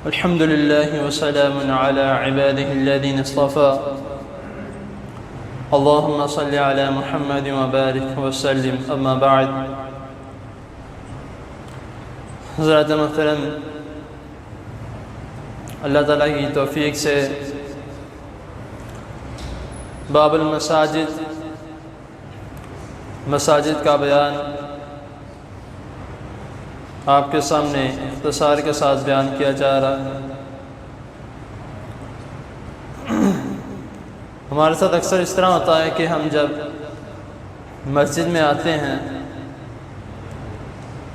الحمد لله وسلام على عباده الذين اصطفى اللهم صل على محمد وبارك وسلم اما بعد. حضرات محترم، اللہ تعالیٰ کی توفیق سے باب المساجد، مساجد کا بیان آپ کے سامنے اختصار کے ساتھ بیان کیا جا رہا ہے. ہمارے ساتھ اکثر اس طرح ہوتا ہے کہ ہم جب مسجد میں آتے ہیں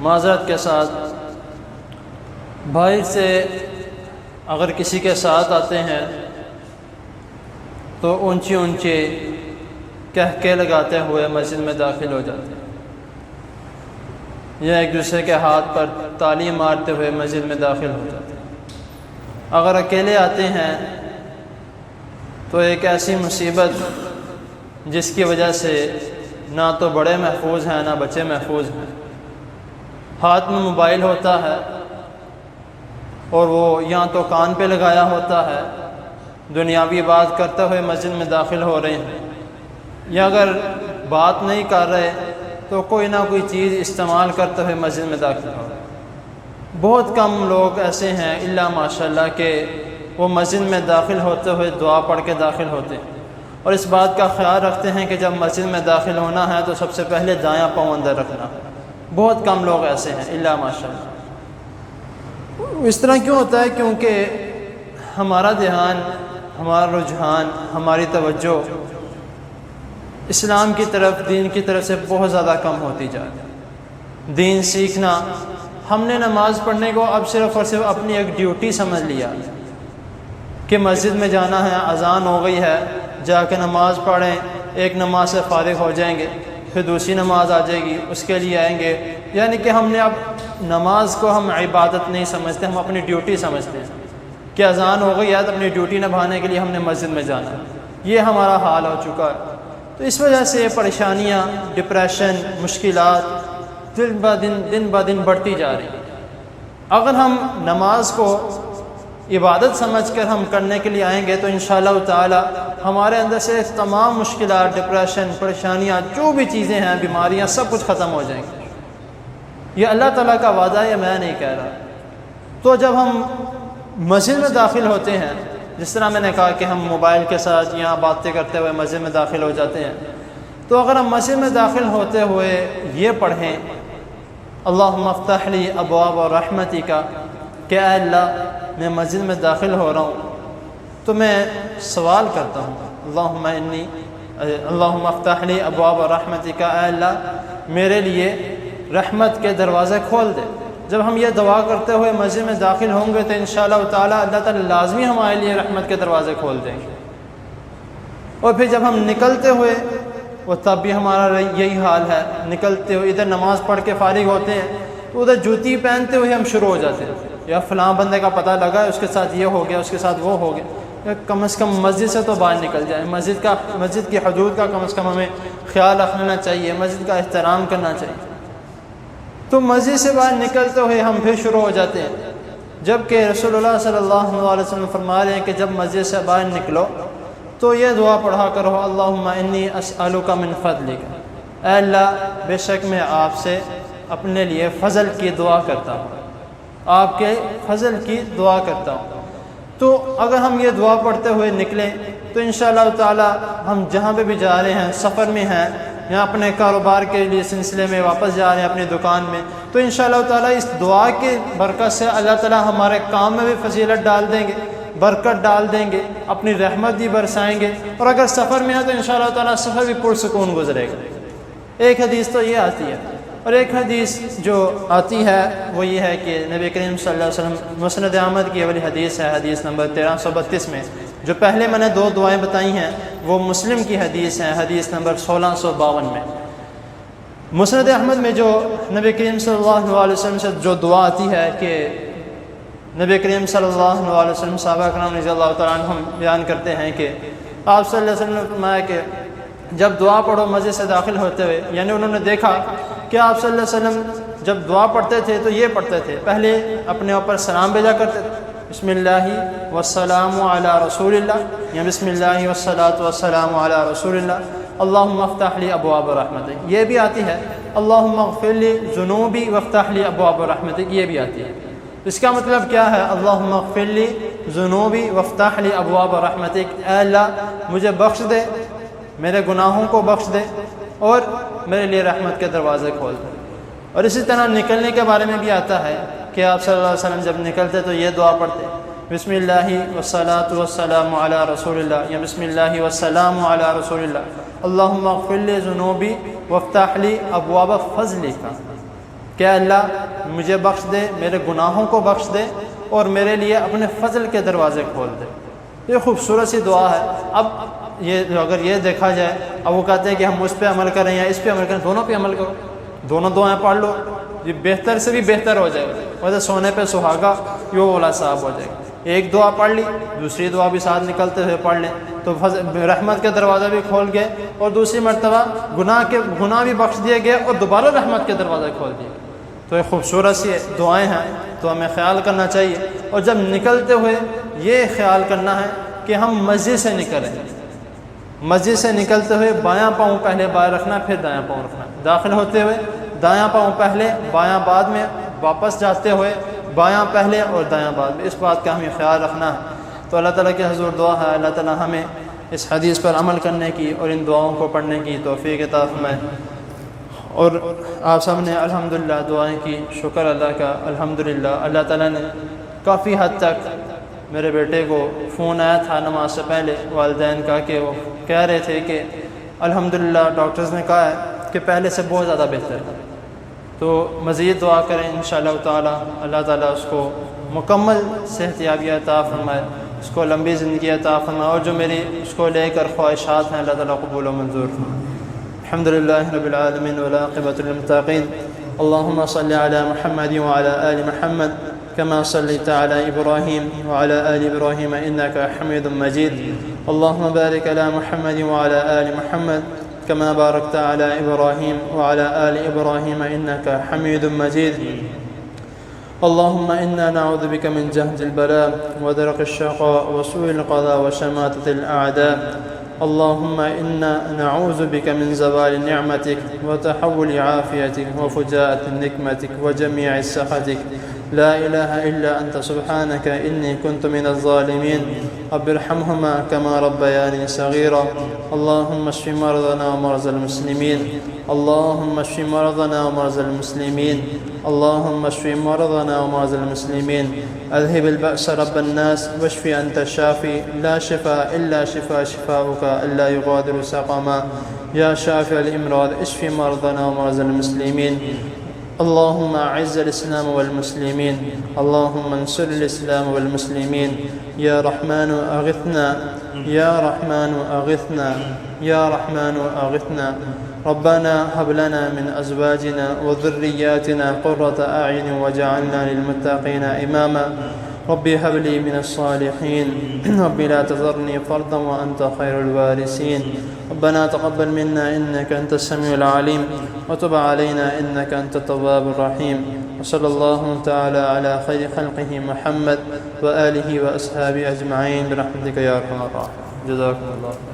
معذرت کے ساتھ، باہر سے اگر کسی کے ساتھ آتے ہیں تو اونچی اونچی کہکے لگاتے ہوئے مسجد میں داخل ہو جاتے ہیں، یا ایک دوسرے کے ہاتھ پر تالی مارتے ہوئے مسجد میں داخل ہو جاتے ہیں. اگر اکیلے آتے ہیں تو ایک ایسی مصیبت جس کی وجہ سے نہ تو بڑے محفوظ ہیں نہ بچے محفوظ ہیں. ہاتھ میں موبائل ہوتا ہے اور وہ یا تو کان پہ لگایا ہوتا ہے، دنیاوی بات کرتے ہوئے مسجد میں داخل ہو رہے ہیں، یا اگر بات نہیں کر رہے تو کوئی نہ کوئی چیز استعمال کرتے ہوئے مسجد میں داخل ہو رہے ہیں. بہت کم لوگ ایسے ہیں الا ماشاءاللہ کہ وہ مسجد میں داخل ہوتے ہوئے دعا پڑھ کے داخل ہوتے ہیں، اور اس بات کا خیال رکھتے ہیں کہ جب مسجد میں داخل ہونا ہے تو سب سے پہلے دایاں پاؤں اندر رکھنا. بہت کم لوگ ایسے ہیں الا ماشاءاللہ. اس طرح کیوں ہوتا ہے؟ کیونکہ ہمارا دھیان، ہمارا رجحان، ہماری توجہ اسلام کی طرف، دین کی طرف سے بہت زیادہ کم ہوتی جا رہی ہے. دین سیکھنا، ہم نے نماز پڑھنے کو اب صرف اور صرف اپنی ایک ڈیوٹی سمجھ لیا کہ مسجد میں جانا ہے، اذان ہو گئی ہے، جا کے نماز پڑھیں، ایک نماز سے فارغ ہو جائیں گے، پھر دوسری نماز آ جائے گی، اس کے لیے آئیں گے. یعنی کہ ہم نے اب نماز کو ہم عبادت نہیں سمجھتے، ہم اپنی ڈیوٹی سمجھتے ہیں کہ اذان ہو گئی ہے تو اپنی ڈیوٹی نبھانے کے لیے ہم نے مسجد میں جانا ہے. یہ ہمارا حال ہو چکا ہے. تو اس وجہ سے پریشانیاں، ڈپریشن، مشکلات دن بہ دن بڑھتی جا رہی ہیں. اگر ہم نماز کو عبادت سمجھ کر ہم کرنے کے لیے آئیں گے تو انشاءاللہ تعالی ہمارے اندر سے تمام مشکلات، ڈپریشن، پریشانیاں، جو بھی چیزیں ہیں، بیماریاں، سب کچھ ختم ہو جائیں گی. یہ اللہ تعالیٰ کا وعدہ ہے، میں نہیں کہہ رہا. تو جب ہم مسجد میں داخل ہوتے ہیں، جس طرح میں نے کہا کہ ہم موبائل کے ساتھ یہاں باتیں کرتے ہوئے مسجد میں داخل ہو جاتے ہیں، تو اگر ہم مسجد میں داخل ہوتے ہوئے یہ پڑھیں اللہم افتح لی ابواب رحمتک، کہ اے اللہ میں مسجد میں داخل ہو رہا ہوں تو میں سوال کرتا ہوں اللہم افتح لی ابواب رحمتک، اے اللہ میرے لیے رحمت کے دروازے کھول دے. جب ہم یہ دعا کرتے ہوئے مسجد میں داخل ہوں گے تو انشاءاللہ تعالی اللہ تعالی لازمی ہمارے لیے رحمت کے دروازے کھول دیں گے. اور پھر جب ہم نکلتے ہوئے، وہ تب بھی ہمارا یہی حال ہے، نکلتے ہوئے ادھر نماز پڑھ کے فارغ ہوتے ہیں تو ادھر جوتی پہنتے ہوئے ہم شروع ہو جاتے ہیں، یا فلاں بندے کا پتہ لگا ہے، اس کے ساتھ یہ ہو گیا، اس کے ساتھ وہ ہو گیا. یا کم از کم مسجد سے تو باہر نکل جائیں. مسجد کی حدود کا کم از کم ہمیں خیال رکھنا چاہیے، مسجد کا احترام کرنا چاہیے. تو مسجد سے باہر نکلتے ہوئے ہم پھر شروع ہو جاتے ہیں، جبکہ رسول اللہ صلی اللہ علیہ وسلم فرما رہے ہیں کہ جب مسجد سے باہر نکلو تو یہ دعا پڑھا کرو اللہم انی اسألک من فضلک، اے اللہ بے شک میں آپ سے اپنے لیے فضل کی دعا کرتا ہوں، آپ کے فضل کی دعا کرتا ہوں. تو اگر ہم یہ دعا پڑھتے ہوئے نکلیں تو انشاءاللہ تعالی ہم جہاں پہ بھی جا رہے ہیں، سفر میں ہیں یا اپنے کاروبار کے لیے سلسلے میں واپس جا رہے ہیں اپنی دکان میں، تو انشاءاللہ تعالی اس دعا کی برکت سے اللہ تعالی ہمارے کام میں بھی فضیلت ڈال دیں گے، برکت ڈال دیں گے، اپنی رحمت بھی برسائیں گے. اور اگر سفر میں ہے تو انشاءاللہ تعالی سفر بھی پرسکون گزرے گا. ایک حدیث تو یہ آتی ہے، اور ایک حدیث جو آتی ہے وہ یہ ہے کہ نبی کریم صلی اللہ علیہ وسلم، مسند احمد کی والی حدیث ہے، حدیث نمبر 1332 میں. جو پہلے میں نے دو دعائیں بتائی ہیں وہ مسلم کی حدیث ہیں، حدیث نمبر 1652 میں. مسند احمد میں جو نبی کریم صلی اللہ علیہ وسلم سے جو دعا آتی ہے کہ نبی کریم صلی اللہ علیہ وسلم، صحابہ کرام رضی اللہ تعالیٰ عنہم بیان کرتے ہیں کہ آپ صلی اللہ علیہ وسلم نے فرمایا کہ جب دعا پڑھو مسجد سے داخل ہوتے ہوئے، یعنی انہوں نے دیکھا کہ آپ صلی اللہ علیہ وسلم جب دعا پڑھتے تھے تو یہ پڑھتے تھے، پہلے اپنے اوپر سلام بھیجا کرتے تھے، بسم اللہ والسلام علی رسول اللہ یا بسم اللہ والصلاۃ والسلام علی رسول اللہ اللہم افتح لی ابواب رحمتک، یہ بھی آتی ہے اللہم اغفر لی ذنوبی وافتح لی ابواب رحمتک، یہ بھی آتی ہے۔ اس کا مطلب کیا ہے؟ اللہم اغفر لی ذنوبی وافتح لی ابواب رحمتک، اے اللہ مجھے بخش دے، میرے گناہوں کو بخش دے اور میرے لیے رحمت کے دروازے کھول دے۔ اور اسی طرح نکلنے کے بارے میں بھی آتا ہے کہ آپ صلی اللہ علیہ وسلم جب نکلتے تو یہ دعا پڑھتے بسم اللہ والصلاۃ والسلام علی رسول اللہ یا بسم اللہ والسلام علی رسول اللہ اللہم اغفر لی ذنوبی وافتح لی ابواب فضلک، کہ اللہ مجھے بخش دے، میرے گناہوں کو بخش دے اور میرے لیے اپنے فضل کے دروازے کھول دے۔ یہ خوبصورت سی دعا ہے۔ اب یہ اگر یہ دیکھا جائے، اب وہ کہتے ہیں کہ ہم اس پہ عمل کریں یا اس پہ عمل کریں، دونوں پہ عمل کرو، دونوں دعائیں پڑھ لو، یہ بہتر سے بھی بہتر ہو جائے گا۔ ویسے سونے پہ سہاگا یہ والا صاحب ہو جائے گا، ایک دعا پڑھ لی دوسری دعا بھی ساتھ نکلتے ہوئے پڑھ لیں تو رحمت کے دروازہ بھی کھول گئے اور دوسری مرتبہ گناہ بھی بخش دیے گئے اور دوبارہ رحمت کے دروازے کھول دیے۔ تو یہ خوبصورت سی دعائیں ہیں، تو ہمیں خیال کرنا چاہیے، اور جب نکلتے ہوئے یہ خیال کرنا ہے کہ ہم مسجد سے نکلیں، مسجد سے نکلتے ہوئے بایاں پاؤں پہلے بائیں رکھنا، پھر دایاں پاؤں رکھنا، داخل ہوتے ہوئے دایاں پاؤں پہلے بایاں بعد میں، واپس جاتے ہوئے بایاں پہلے اور دایاں بعد میں، اس بات کا ہمیں خیال رکھنا ہے۔ تو اللہ تعالیٰ کے حضور دعا ہے اللہ تعالیٰ ہمیں اس حدیث پر عمل کرنے کی اور ان دعاؤں کو پڑھنے کی توفیق عطا فرمائے۔ اور آپ سب نے الحمدللہ دعائیں کی، شکر اللہ کا الحمدللہ۔ اللہ تعالیٰ نے کافی حد تک میرے بیٹے کو فون آیا تھا نماز سے پہلے والدین کا کہ وہ کہہ رہے تھے کہ الحمدللہ ڈاکٹرز نے کہا ہے کہ پہلے سے بہت زیادہ بہتر ہے، تو مزید دعا کریں انشاءاللہ تعالیٰ اللہ تعالیٰ اس کو مکمل صحت یابی عطا فرمائے، اس کو لمبی زندگی عطا فرمائے، اور جو میری اس کو لے کر خواہشات ہیں اللہ تعالیٰ قبول و منظور فرمائے۔ الحمدللہ رب العالمین والعاقبۃ للمتقین، اللہم صل علی محمد وعلی آل محمد كما صليت على إبراهيم وعلى آل إبراهيم إنك حميد مجيد، اللهم بارك على محمد وعلى آل محمد كما باركت على إبراهيم وعلى آل إبراهيم إنك حميد مجيد، اللهم إنا نعوذ بك من جهد البلاء ودرك الشقاء وسوء القضاء وشماتة الأعداء، اللهم إنا نعوذ بك من زوال نعمتك وتحول عافيتك وفجاءة نقمتك وجميع سخطك، لا إله إلا أنت سبحانك إني كنت من الظالمين، رب ارحمهما كما ربياني صغيرا، اللهم اشف مرضنا ومرضى المسلمين، اللهم اشف مرضنا ومرضى المسلمين، اللهم اشف مرضنا ومرضى المسلمين، اذهب البأس رب الناس واشف أنت الشافي، لا شفاء إلا شفاؤك إلا يغادر سقما، يا شافي الأمراض اشف مرضنا ومرضى المسلمين، اللهم أعز الإسلام والمسلمين، اللهم انصر الإسلام والمسلمين، يا رحمن أغثنا، يا رحمن أغثنا، يا رحمن أغثنا، ربنا هب لنا من أزواجنا وذرياتنا قرة أعين واجعلنا للمتقين إماما، ربي هب لي من الصالحين، ربي لا تذرني فردا وأنت خير الوارثين، ربنا تقبل منا إنك أنت السميع العليم وتب علينا إنك أنت التواب الرحيم، وصلى الله تعالى على خير خلقه محمد وآله وأصحابه أجمعين برحمتك يا أرحم الراحمين، جزاكم الله.